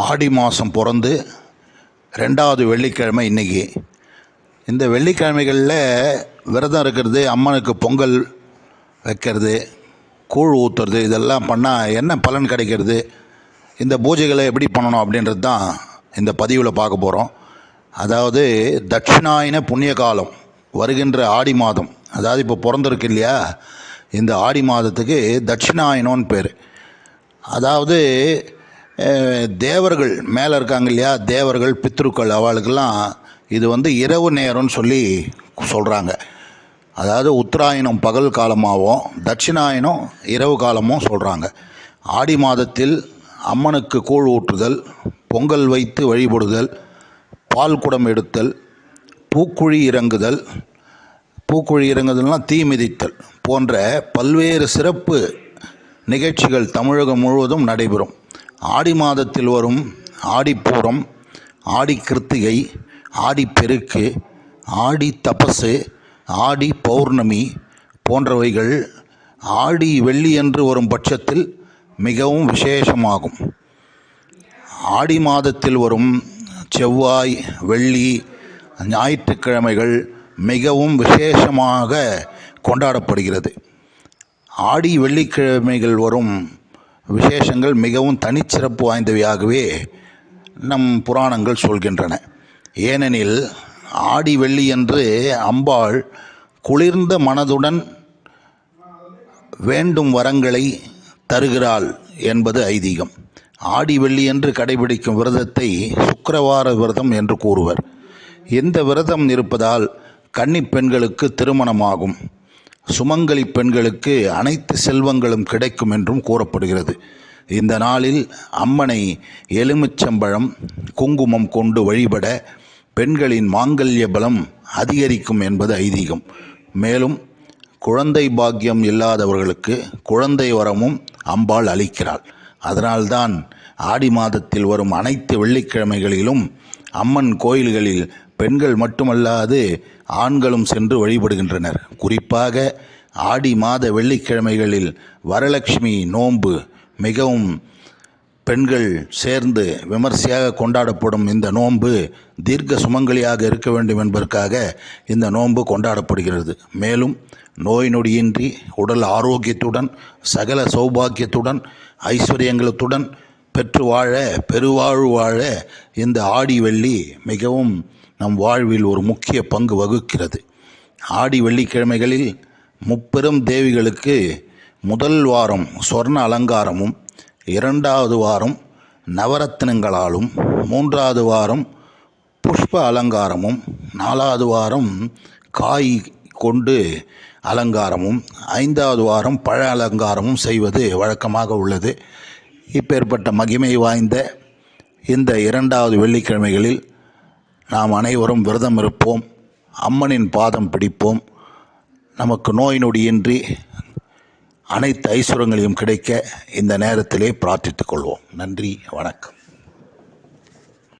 ஆடி மாதம் பிறந்து 2வது வெள்ளிக்கிழமை இன்றைக்கி. இந்த வெள்ளிக்கிழமைகளில் விரதம் இருக்கிறது, அம்மனுக்கு பொங்கல் வைக்கிறது, கூழ் ஊற்றுறது, இதெல்லாம் பண்ணால் என்ன பலன் கிடைக்கிறது, இந்த பூஜைகளை எப்படி பண்ணணும் அப்படின்றது தான் இந்த பதிவில் பார்க்க போகிறோம். அதாவது தட்சிணாயன புண்ணிய காலம் வருகின்ற ஆடி மாதம், அதாவது இப்போ பிறந்திருக்கு இல்லையா, இந்த ஆடி மாதத்துக்கு தட்சிணாயனோன்னு பேர். அதாவது தேவர்கள் மேலே இருக்காங்க இல்லையா, தேவர்கள் பித்ருக்கள், அவளுக்கெல்லாம் இது இரவு நேரம்னு சொல்கிறாங்க. அதாவது உத்தராயணம் பகல் காலமாகவும் தட்சிணாயனம் இரவு காலமும் சொல்கிறாங்க. ஆடி மாதத்தில் அம்மனுக்கு கூழ் ஊற்றுதல், பொங்கல் வைத்து வழிபடுதல், பால் குடம் எடுத்தல், பூக்குழி இறங்குதல்னால் தீ மிதித்தல் போன்ற பல்வேறு சிறப்பு நிகழ்ச்சிகள் தமிழகம் முழுவதும் நடைபெறும். ஆடி மாதத்தில் வரும் ஆடிப்பூரம், ஆடி கிருத்திகை, ஆடி பெருக்கு, ஆடி தபசு, ஆடி பௌர்ணமி போன்றவைகள் ஆடி வெள்ளியன்று வரும் பட்சத்தில் மிகவும் விசேஷமாகும். ஆடி மாதத்தில் வரும் செவ்வாய், வெள்ளி, ஞாயிற்றுக்கிழமைகள் மிகவும் விசேஷமாக கொண்டாடப்படுகிறது. ஆடி வெள்ளிக்கிழமைகள் வரும் விசேஷங்கள் மிகவும் தனிச்சிறப்பு வாய்ந்தவையாகவே நம் புராணங்கள் சொல்கின்றன. ஏனெனில் ஆடி வெள்ளியன்று அம்பாள் குளிர்ந்த மனதுடன் வேண்டும் வரங்களை தருகிறாள் என்பது ஐதீகம். ஆடி வெள்ளியன்று கடைபிடிக்கும் விரதத்தை சுக்கிரவார விரதம் என்று கூறுவர். இந்த விரதம் இருப்பதால் கன்னிப் பெண்களுக்கு திருமணமாகும், சுமங்கலி பெண்களுக்கு அனைத்து செல்வங்களும் கிடைக்கும் என்றும் கூறப்படுகிறது. இந்த நாளில் அம்மனை எலுமிச்சம்பழம், குங்குமம் கொண்டு வழிபட பெண்களின் மாங்கல்ய பலம் அதிகரிக்கும் என்பது ஐதீகம். மேலும் குழந்தை பாக்கியம் இல்லாதவர்களுக்கு குழந்தை வரமும் அம்பாள் அளிக்கிறாள். அதனால்தான் ஆடி மாதத்தில் வரும் அனைத்து வெள்ளிக்கிழமைகளிலும் அம்மன் கோயில்களில் பெண்கள் மட்டுமல்லாது ஆண்களும் சென்று வழிபடுகின்றனர். குறிப்பாக ஆடி மாத வெள்ளிக்கிழமைகளில் வரலட்சுமி நோன்பு மிகவும் பெண்கள் சேர்ந்து விமர்சையாக கொண்டாடப்படும். இந்த நோன்பு தீர்க்க சுமங்கலியாக இருக்க வேண்டும் என்பதற்காக இந்த நோன்பு கொண்டாடப்படுகிறது. மேலும் நோய் நொடியின்றி உடல் ஆரோக்கியத்துடன் சகல சௌபாக்கியத்துடன் ஐஸ்வர்யங்களுடன் பெற்று வாழ, பெருவாழ்வு வாழ இந்த ஆடி வெள்ளி மிகவும் நம் வாழ்வில் ஒரு முக்கிய பங்கு வகுக்கிறது. ஆடி வெள்ளிக்கிழமைகளில் முப்பெரும் தேவிகளுக்கு முதல் வாரம் சொர்ண அலங்காரமும், 2வது வாரம் நவரத்தினங்களாலும், 3வது வாரம் புஷ்ப அலங்காரமும், 4வது வாரம் காய் கொண்டு அலங்காரமும், 5வது வாரம் பழ அலங்காரமும் செய்வது வழக்கமாக உள்ளது. இப்பேற்பட்ட மகிமை வாய்ந்த இந்த 2வது வெள்ளிக்கிழமைகளில் நாம் அனைவரும் விரதம் இருப்போம், அம்மனின் பாதம் பிடிப்போம். நமக்கு நோய் நொடியின்றி அனைத்து ஐஸ்வர்யங்களையும் கிடைக்க இந்த நேரத்திலே பிரார்த்தித்துக் கொள்வோம். நன்றி, வணக்கம்.